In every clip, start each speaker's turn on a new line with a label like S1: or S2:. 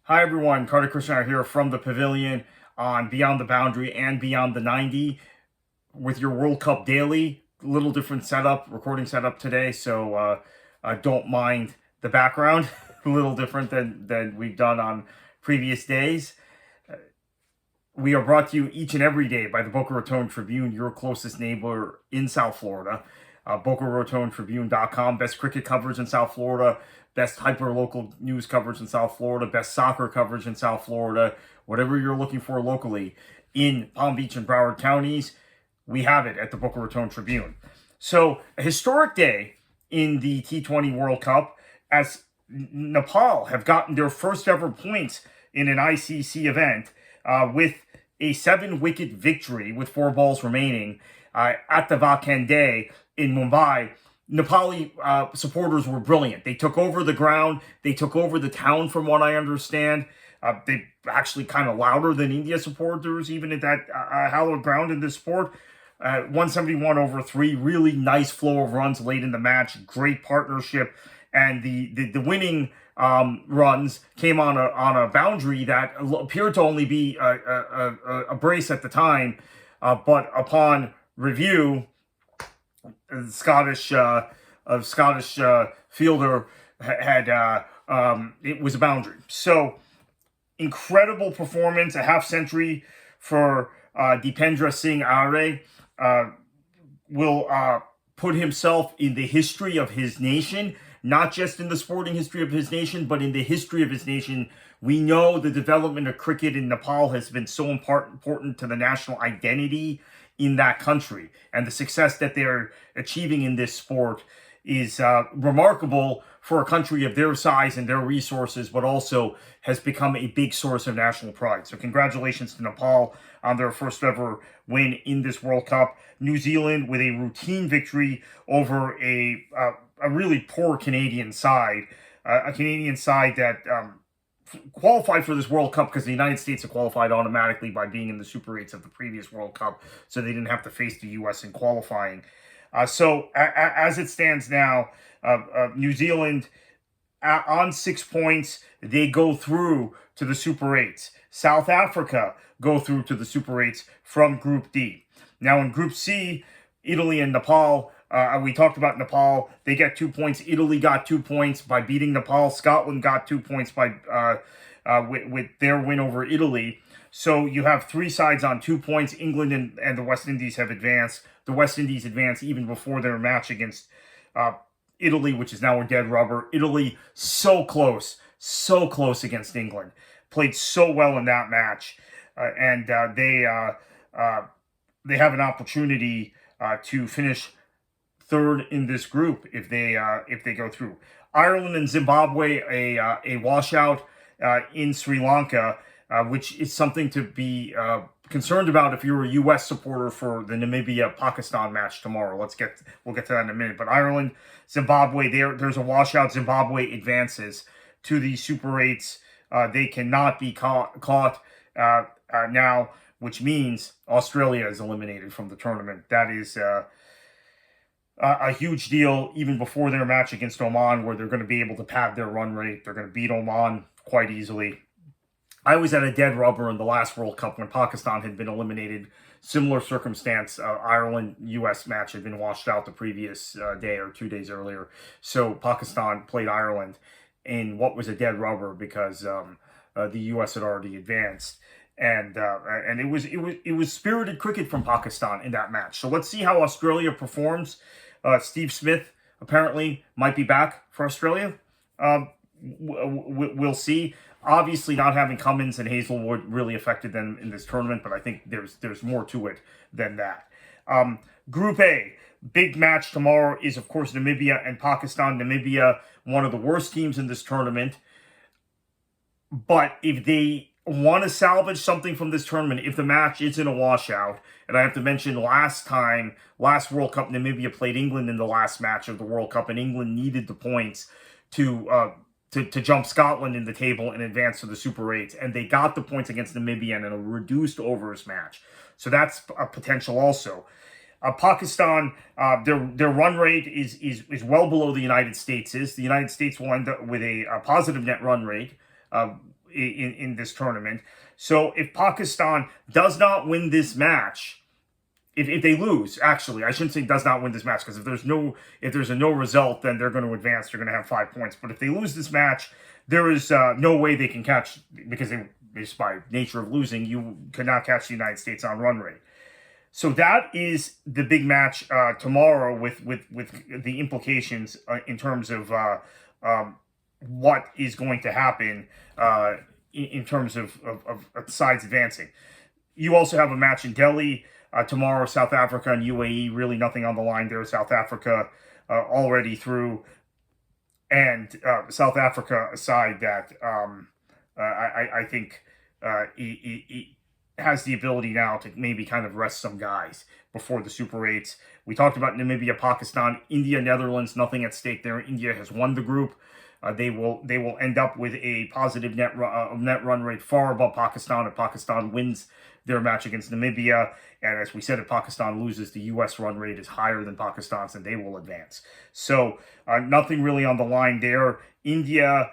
S1: Hi everyone, Carter Krishna here from the Pavilion on Beyond the Boundary and Beyond the 90 with your World Cup Daily. A little different setup, recording setup today, so don't mind the background. A little different than we've done on previous days. We are brought to you each and every day by the Boca Raton Tribune, your closest neighbor in South Florida. BocaRatonTribune.com, best cricket coverage in South Florida, best hyper-local news coverage in South Florida, best soccer coverage in South Florida, whatever you're looking for locally in Palm Beach and Broward counties, we have it at the Boca Raton Tribune. So, a historic day in the T20 World Cup as Nepal have gotten their first ever points in an ICC event with a 7-wicket victory with 4 balls remaining at the Vakande in Mumbai. Nepali supporters were brilliant. They took over the ground. They took over the town, from what I understand. They actually kind of louder than India supporters, even at that hallowed ground in this sport. 171 over 3. Really nice flow of runs late in the match. Great partnership. And the winning runs came on a boundary that appeared to only be a brace at the time. But upon review, the Scottish fielder had it was a boundary. So incredible performance, a half century for Dipendra Singh Arya. Will put himself in the history of his nation, not just in the sporting history of his nation, but in the history of his nation. We know the development of cricket in Nepal has been so important to the national identity in that country, and the success that they're achieving in this sport is remarkable for a country of their size and their resources, but also has become a big source of national pride. So congratulations to Nepal on their first ever win in this World Cup. New Zealand with a routine victory over a really poor Canadian side, a Canadian side that qualified for this World Cup because the United States had qualified automatically by being in the Super 8s of the previous World Cup, so they didn't have to face the U.S. in qualifying. So as it stands now, New Zealand on 6 points, they go through to the Super 8s. South Africa go through to the Super 8s from Group D. Now in Group C, Italy and Nepal, we talked about Nepal. They get 2 points. Italy got 2 points by beating Nepal. Scotland got 2 points by with their win over Italy. So you have 3 sides on 2 points. England and the West Indies have advanced. The West Indies advanced even before their match against Italy, which is now a dead rubber. Italy so close against England. Played so well in that match, and they have an opportunity to finish third in this group if they go through. Ireland and Zimbabwe, a washout in Sri Lanka, which is something to be concerned about if you're a U.S. supporter for the Namibia-Pakistan match tomorrow. We'll get to that in a minute. But Ireland, Zimbabwe, there's a washout. Zimbabwe advances to the Super 8s. They cannot be caught now, which means Australia is eliminated from the tournament. That is a huge deal, even before their match against Oman, where they're going to be able to pad their run rate. They're going to beat Oman quite easily. I was at a dead rubber in the last World Cup when Pakistan had been eliminated. Similar circumstance, Ireland-U.S. match had been washed out the previous day or 2 days earlier. So Pakistan played Ireland in what was a dead rubber because the U.S. had already advanced. And it was spirited cricket from Pakistan in that match. So let's see how Australia performs. Steve Smith apparently might be back for Australia. We'll see. Obviously, not having Cummins and Hazelwood really affected them in this tournament, but I think there's more to it than that. Group A, big match tomorrow is, of course, Namibia and Pakistan. Namibia, one of the worst teams in this tournament. But if they want to salvage something from this tournament, if the match isn't a washout, and I have to mention last World Cup, Namibia played England in the last match of the World Cup, and England needed the points to jump Scotland in the table and advance to the Super 8s, and they got the points against Namibia in a reduced overs match. So that's a potential also. Pakistan, their run rate is well below the United States is. The United States will end up with a positive net run rate in this tournament. So if Pakistan does not win this match, if they lose, actually, I shouldn't say does not win this match, because if there's a no result, then they're going to advance. They're going to have 5 points. But if they lose this match, there is no way they can catch, because just by nature of losing, you cannot catch the United States on run rate. So that is the big match tomorrow, with the implications in terms of what is going to happen in terms of sides advancing. You also have a match in Delhi tomorrow, South Africa and UAE. Really nothing on the line there. South Africa already through. And South Africa aside, that I think he has the ability now to maybe kind of rest some guys before the Super 8s. We talked about Namibia, Pakistan, India, Netherlands, nothing at stake there. India has won the group. They will end up with a positive net run rate far above Pakistan if Pakistan wins their match against Namibia. And as we said, if Pakistan loses, the U.S. run rate is higher than Pakistan's, and they will advance. So nothing really on the line there. India,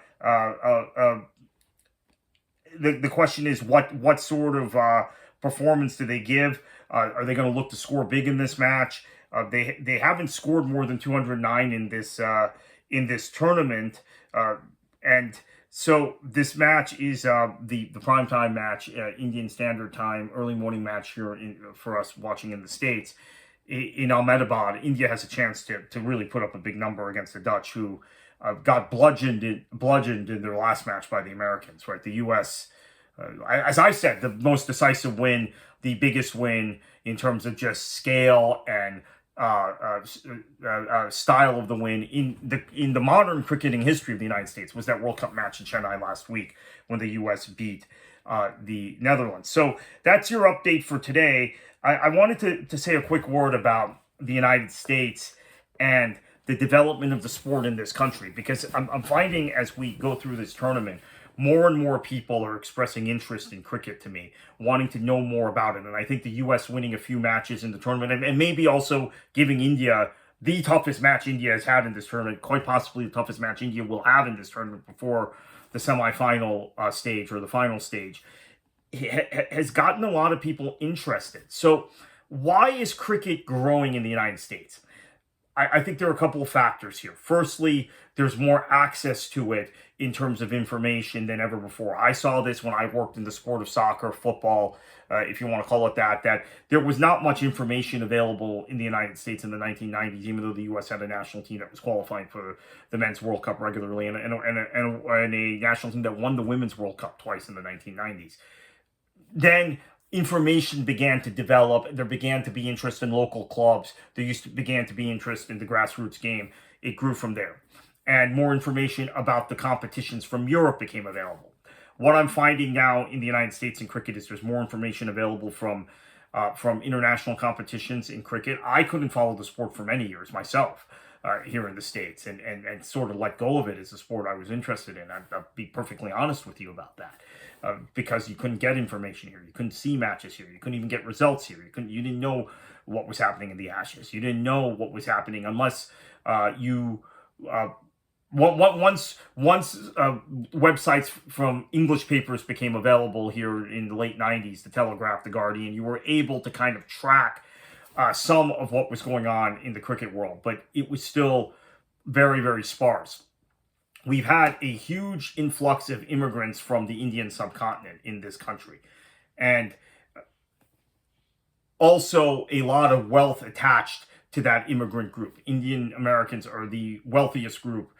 S1: the question is, what sort of performance do they give? Are they going to look to score big in this match? They haven't scored more than 209 in this tournament, and so this match is the primetime match, Indian Standard Time, early morning match here for us watching in the States. In Ahmedabad, India has a chance to really put up a big number against the Dutch, who got bludgeoned in their last match by the Americans. Right, the U.S. As I said, the most decisive win, the biggest win in terms of just scale and style of the win in the modern cricketing history of the United States was that World Cup match in Chennai last week when the U.S. beat the Netherlands. So that's your update for today. I wanted to say a quick word about the United States and the development of the sport in this country, because I'm finding as we go through this tournament, more and more people are expressing interest in cricket to me, wanting to know more about it. And I think the U.S. winning a few matches in the tournament, and maybe also giving India the toughest match India has had in this tournament, quite possibly the toughest match India will have in this tournament before the semifinal stage or the final stage, has gotten a lot of people interested. So why is cricket growing in the United States? I think there are a couple of factors here. Firstly, there's more access to it in terms of information than ever before. I saw this when I worked in the sport of soccer, football, if you want to call it that there was not much information available in the United States in the 1990s, even though the U.S. had a national team that was qualifying for the Men's World Cup regularly, and a national team that won the Women's World Cup twice in the 1990s. Then information began to develop. There began to be interest in local clubs. Began to be interest in the grassroots game. It grew from there. And more information about the competitions from Europe became available. What I'm finding now in the United States in cricket is there's more information available from international competitions in cricket. I couldn't follow the sport for many years myself here in the States, and sort of let go of it as a sport I was interested in. I'll be perfectly honest with you about that. Because you couldn't get information here, you couldn't see matches here, you couldn't even get results here. You didn't know what was happening in the Ashes. You didn't know what was happening unless once websites from English papers became available here in the late 90s, the Telegraph, the Guardian. You were able to kind of track some of what was going on in the cricket world, but it was still very, very sparse. We've had a huge influx of immigrants from the Indian subcontinent in this country, and also a lot of wealth attached to that immigrant group. Indian Americans are the wealthiest group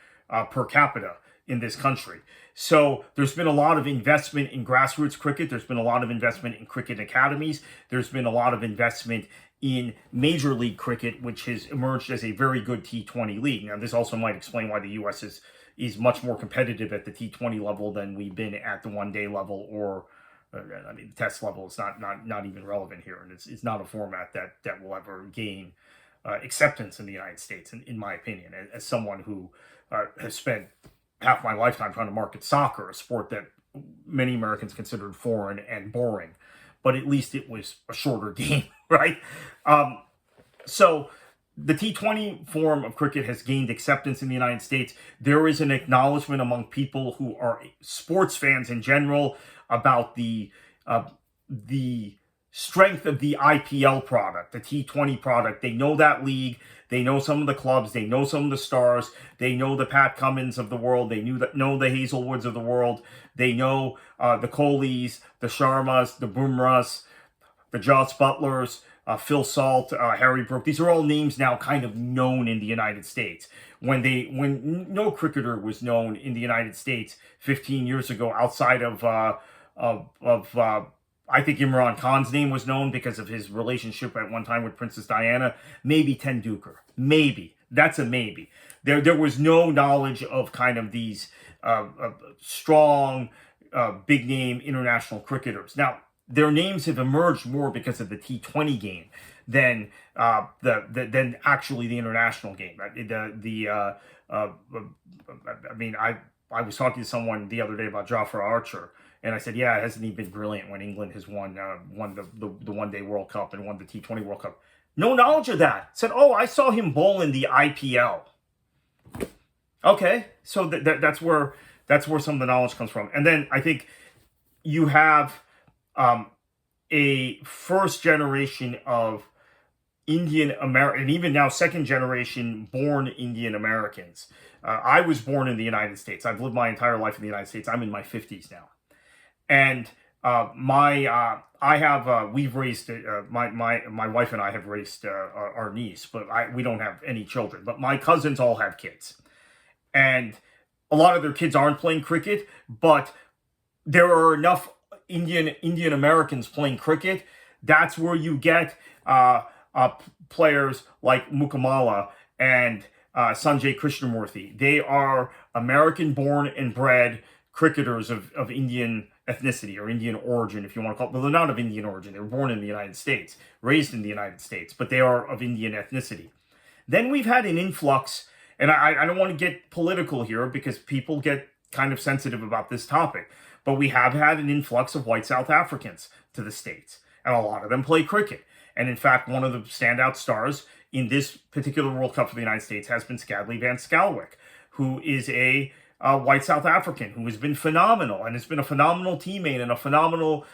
S1: per capita in this country. So there's been a lot of investment in grassroots cricket. There's been a lot of investment in cricket academies. There's been a lot of investment in Major League Cricket, which has emerged as a very good T20 league. Now, this also might explain why the U.S. is much more competitive at the T20 level than we've been at the one-day level, or the test level is not even relevant here, and it's not a format that will ever gain acceptance in the United States, in my opinion, as someone who has spent half my lifetime trying to market soccer, a sport that many Americans considered foreign and boring, but at least it was a shorter game, right? So the T20 form of cricket has gained acceptance in the United States. There is an acknowledgement among people who are sports fans in general about the strength of the IPL product, the T20 product. They know that league. They know some of the clubs. They know some of the stars. They know the Pat Cummins of the world. They know the Hazelwoods of the world. They know the Kohlis, the Sharmas, the Bumrahs, the Joss Butlers, Phil Salt, Harry Brook. These are all names now kind of known in the United States. When no cricketer was known in the United States 15 years ago outside of I think Imran Khan's name was known because of his relationship at one time with Princess Diana. Maybe Tendulkar. Maybe. That's a maybe. There was no knowledge of kind of these strong, big name international cricketers. Now, their names have emerged more because of the T20 game than than actually the international game. I was talking to someone the other day about Jafar Archer, and I said, "Yeah, hasn't he been brilliant when England has won the One Day World Cup and won the T20 World Cup?" No knowledge of that. Said, "Oh, I saw him bowl in the IPL." Okay, so that's where some of the knowledge comes from. And then I think you have a first generation of Indian American, and even now second generation born Indian Americans. I was born in the United States. I've lived my entire life in the United States. I'm in my 50s now, and we've raised my wife and I have raised our niece, but we don't have any children. But my cousins all have kids, and a lot of their kids aren't playing cricket, but there are enough Indian Americans playing cricket. That's where you get players like Mukamala and Sanjay Krishnamurthy. They are American-born and bred cricketers of Indian ethnicity or Indian origin, if you want to call it. But they're not of Indian origin. They were born in the United States, raised in the United States, but they are of Indian ethnicity. Then we've had an influx, and I don't want to get political here because people get kind of sensitive about this topic, but we have had an influx of white South Africans to the States, and a lot of them play cricket. And in fact, one of the standout stars in this particular World Cup for the United States has been Skadley Van Schalwick, who is a white South African who has been phenomenal and has been a phenomenal teammate and a phenomenal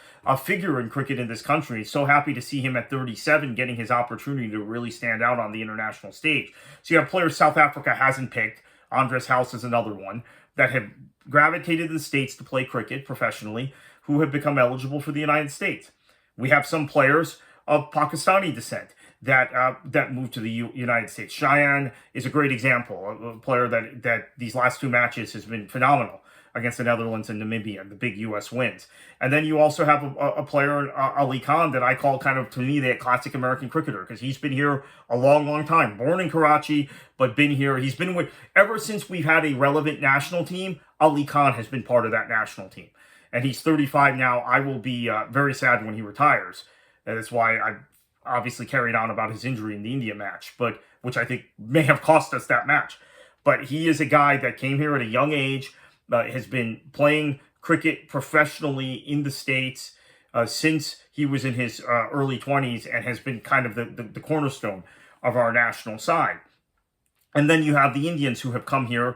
S1: figure in cricket in this country. So happy to see him at 37 getting his opportunity to really stand out on the international stage. So you have players South Africa hasn't picked. Andres House is another one that have gravitated to the States to play cricket professionally who have become eligible for the United States. We have some players of Pakistani descent that moved to the United States. Cheyenne is a great example, a player that these last two matches has been phenomenal against the Netherlands and Namibia, the big U.S. wins. And then you also have a player, Ali Khan, that I call kind of, to me, the classic American cricketer, because he's been here a long, long time. Born in Karachi, but been here. He's been with, ever since we've had a relevant national team, Ali Khan has been part of that national team. And he's 35 now. I will be very sad when he retires. That's why I obviously carried on about his injury in the India match, but which I think may have cost us that match. But he is a guy that came here at a young age, has been playing cricket professionally in the States since he was in his early 20s, and has been kind of the cornerstone of our national side. And then you have the Indians who have come here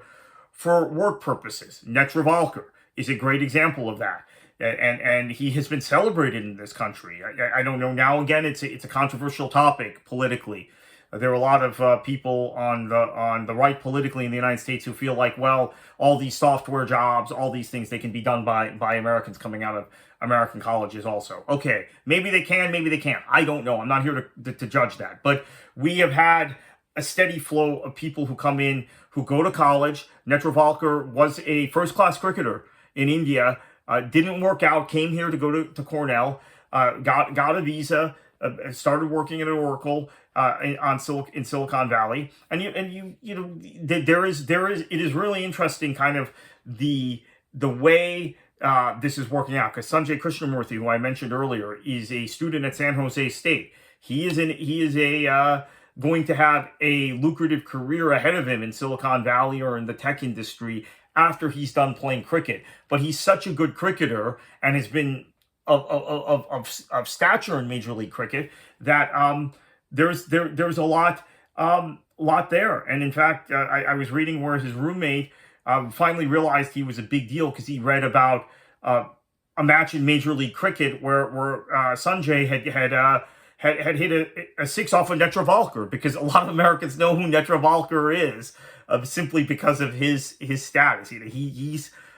S1: for work purposes. Netravalkar is a great example of that. And he has been celebrated in this country. I don't know. Now again, it's a controversial topic politically. There are a lot of people on the right politically in the United States who feel like, well, all these software jobs, all these things, they can be done by Americans coming out of American colleges also. Okay, maybe they can, maybe they can't. I don't know. I'm not here to judge that. But we have had a steady flow of people who come in, who go to college. Netravalkar was a first-class cricketer in India. Didn't work out, came here to go to Cornell, got a visa, started working at Oracle in Silicon Valley, and it is really interesting kind of the way this is working out, because Sanjay Krishnamurthy, who I mentioned earlier, is a student at San Jose State. He is going to have a lucrative career ahead of him in Silicon Valley or in the tech industry after he's done playing cricket. But he's such a good cricketer and has been of stature in Major League Cricket that there's a lot a lot there. And in fact, I was reading where his roommate finally realized he was a big deal because he read about a match in Major League Cricket where Sanjay had hit a six off of Netravalkar, because a lot of Americans know who Netravalkar is simply because of his status.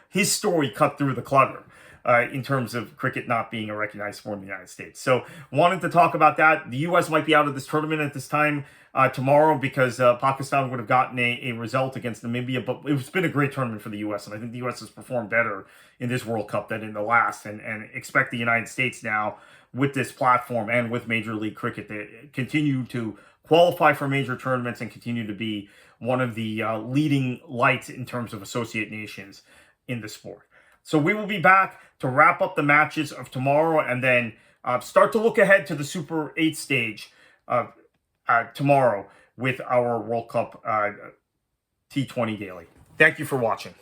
S1: His story cut through the clutter. In terms of cricket not being a recognized sport in the United States. So wanted to talk about that. The U.S. might be out of this tournament at this time tomorrow because Pakistan would have gotten a result against Namibia, but it's been a great tournament for the U.S., and I think the U.S. has performed better in this World Cup than in the last, and expect the United States now with this platform and with Major League Cricket to continue to qualify for major tournaments and continue to be one of the leading lights in terms of associate nations in the sport. So we will be back to wrap up the matches of tomorrow and then start to look ahead to the Super 8 stage tomorrow with our World Cup T20 Daily. Thank you for watching.